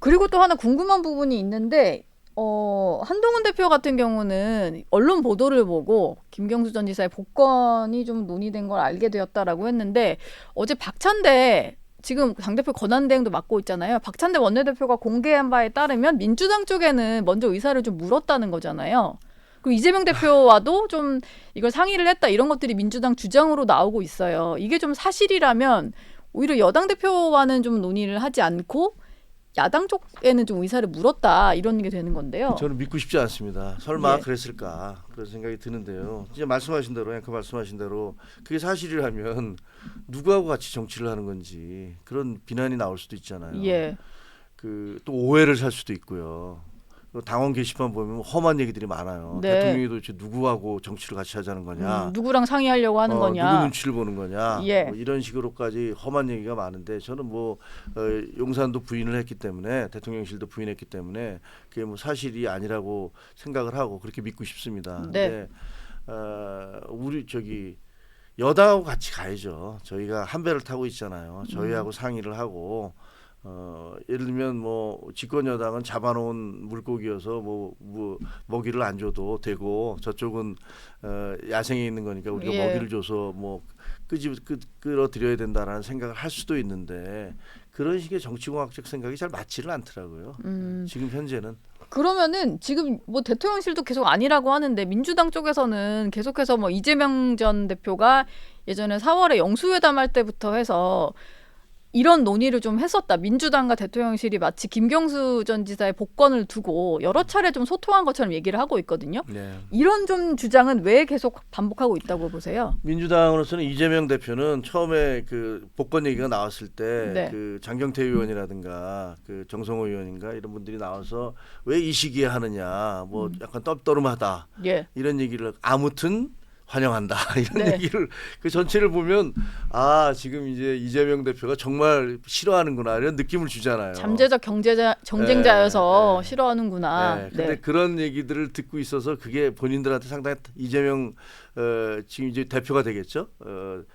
그리고 또 하나 궁금한 부분이 있는데 한동훈 대표 같은 경우는 언론 보도를 보고 김경수 전 지사의 복권이 좀 논의된 걸 알게 되었다라고 했는데 어제 박찬대 지금 당대표 권한대행도 맡고 있잖아요. 박찬대 원내대표가 공개한 바에 따르면 민주당 쪽에는 먼저 의사를 좀 물었다는 거잖아요. 그리고 이재명 대표와도 좀 이걸 상의를 했다 이런 것들이 민주당 주장으로 나오고 있어요. 이게 좀 사실이라면 오히려 여당 대표와는 좀 논의를 하지 않고 야당 쪽에는 좀 의사를 물었다 이런 게 되는 건데요. 저는 믿고 싶지 않습니다. 설마 예. 그랬을까 그런 생각이 드는데요. 진짜 말씀하신 대로 그 말씀하신 대로 그게 사실이라면 누구하고 같이 정치를 하는 건지 그런 비난이 나올 수도 있잖아요. 예. 그 또 오해를 살 수도 있고요. 당원 게시판 보면 험한 얘기들이 많아요. 네. 대통령이 도대체 누구하고 정치를 같이 하자는 거냐, 누구랑 상의하려고 하는 거냐. 누구 눈치를 보는 거냐, 예. 뭐 이런 식으로까지 험한 얘기가 많은데 저는 뭐 용산도 부인을 했기 때문에 대통령실도 부인했기 때문에 그게 뭐 사실이 아니라고 생각을 하고 그렇게 믿고 싶습니다. 네. 근데 우리 여당하고 같이 가야죠. 저희가 한 배를 타고 있잖아요. 저희하고 상의를 하고. 예를 들면 뭐 집권 여당은 잡아놓은 물고기여서 뭐 먹이를 안 줘도 되고 저쪽은 야생에 있는 거니까 우리가 예. 먹이를 줘서 뭐 끌어들여야 된다라는 생각을 할 수도 있는데 그런 식의 정치공학적 생각이 잘 맞지를 않더라고요. 지금 현재는. 그러면은 지금 뭐 대통령실도 계속 아니라고 하는데 민주당 쪽에서는 계속해서 뭐 이재명 전 대표가 예전에 4월에 영수회담할 때부터 해서 이런 논의를 좀 했었다. 민주당과 대통령실이 마치 김경수 전 지사의 복권을 두고 여러 차례 좀 소통한 것처럼 얘기를 하고 있거든요. 네. 이런 좀 주장은 왜 계속 반복하고 있다고 보세요? 민주당으로서는 이재명 대표는 처음에 그 복권 얘기가 나왔을 때 네. 그 장경태 의원이라든가 그 정성호 의원인가 이런 분들이 나와서 왜 이 시기에 하느냐 뭐 약간 떨떠름하다 예. 이런 얘기를 아무튼 환영한다 이런 네. 얘기를 그 전체를 보면 지금 이제 이재명 대표가 정말 싫어하는구나 이런 느낌을 주잖아요. 잠재적 경쟁자여서 네. 싫어하는구나. 네. 근데 그런 얘기들을 듣고 있어서 그게 본인들한테 상당히 이재명 지금 이제 대표가 되겠죠.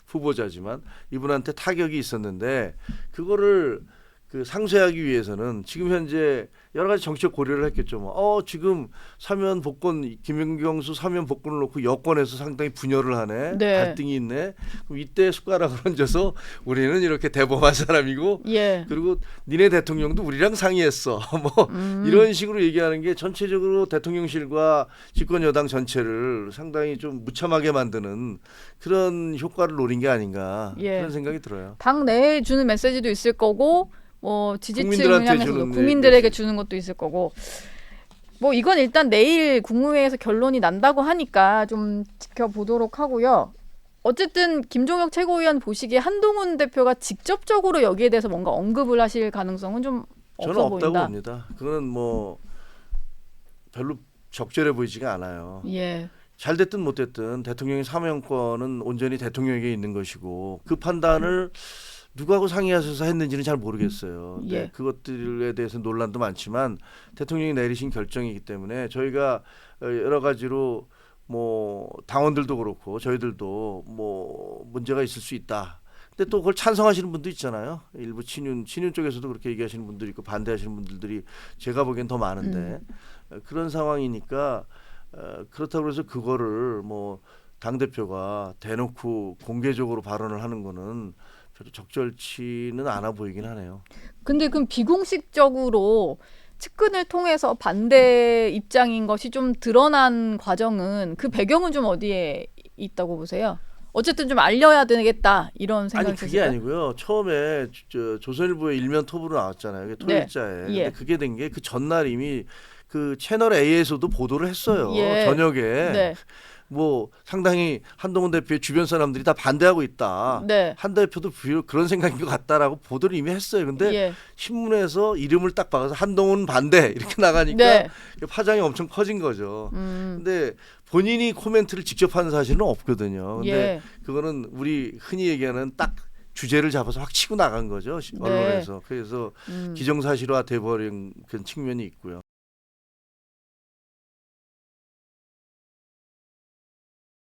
후보자지만 이분한테 타격이 있었는데 그거를 그 상쇄하기 위해서는 지금 현재 여러 가지 정치적 고려를 했겠죠. 지금 사면 복권 김경수 사면 복권을 놓고 여권에서 상당히 분열을 하네. 네. 갈등이 있네. 그럼 이때 숟가락을 얹어서 우리는 이렇게 대범한 사람이고 예. 그리고 니네 대통령도 우리랑 상의했어. 뭐 이런 식으로 얘기하는 게 전체적으로 대통령실과 집권 여당 전체를 상당히 좀 무참하게 만드는 그런 효과를 노린 게 아닌가 예. 그런 생각이 들어요. 당 내에 주는 메시지도 있을 거고 뭐 지지층을 국민들한테 향해서도 주는 국민들에게 메시지. 주는 것도 있을 거고 뭐 이건 일단 내일 국무회의에서 결론이 난다고 하니까 좀 지켜보도록 하고요. 어쨌든 김종혁 최고위원 보시기에 한동훈 대표가 직접적으로 여기에 대해서 뭔가 언급을 하실 가능성은 좀 저는 없어 없다고 보인다. 봅니다. 그거는 뭐 별로 적절해 보이지가 않아요. 예. 잘 됐든 못 됐든 대통령의 사면권은 온전히 대통령에게 있는 것이고 그 판단을 누구하고 상의하셔서 했는지는 잘 모르겠어요. 예. 네, 그것들에 대해서 논란도 많지만 대통령이 내리신 결정이기 때문에 저희가 여러 가지로 뭐 당원들도 그렇고 저희들도 뭐 문제가 있을 수 있다. 근데 또 그걸 찬성하시는 분도 있잖아요. 일부 친윤 쪽에서도 그렇게 얘기하시는 분들이 있고 반대하시는 분들이 제가 보기엔 더 많은데 그런 상황이니까 그렇다고 해서 그거를 뭐 당대표가 대놓고 공개적으로 발언을 하는 거는 별로 적절치는 않아 보이긴 하네요. 근데 그럼 비공식적으로 측근을 통해서 반대 입장인 것이 좀 드러난 과정은 그 배경은 좀 어디에 있다고 보세요? 어쨌든 좀 알려야 되겠다 이런 생각이 아니 그게 드실까요? 아니고요. 처음에 조선일보에 일면 톱으로 나왔잖아요. 그게 토요일자에. 예. 근데 그게 된 게 그 전날 이미 그 채널 A에서도 보도를 했어요. 예. 저녁에. 네. 뭐 상당히 한동훈 대표의 주변 사람들이 다 반대하고 있다. 네. 한 대표도 그런 생각인 것 같다라고 보도를 이미 했어요. 근데 예. 신문에서 이름을 딱 박아서 한동훈 반대 이렇게 나가니까 네. 파장이 엄청 커진 거죠. 음. 근데 본인이 코멘트를 직접 하는 사실은 없거든요. 근데 예. 그거는 우리 흔히 얘기하는 딱 주제를 잡아서 확 치고 나간 거죠. 언론에서. 그래서 기정사실화 돼버린 그런 측면이 있고요.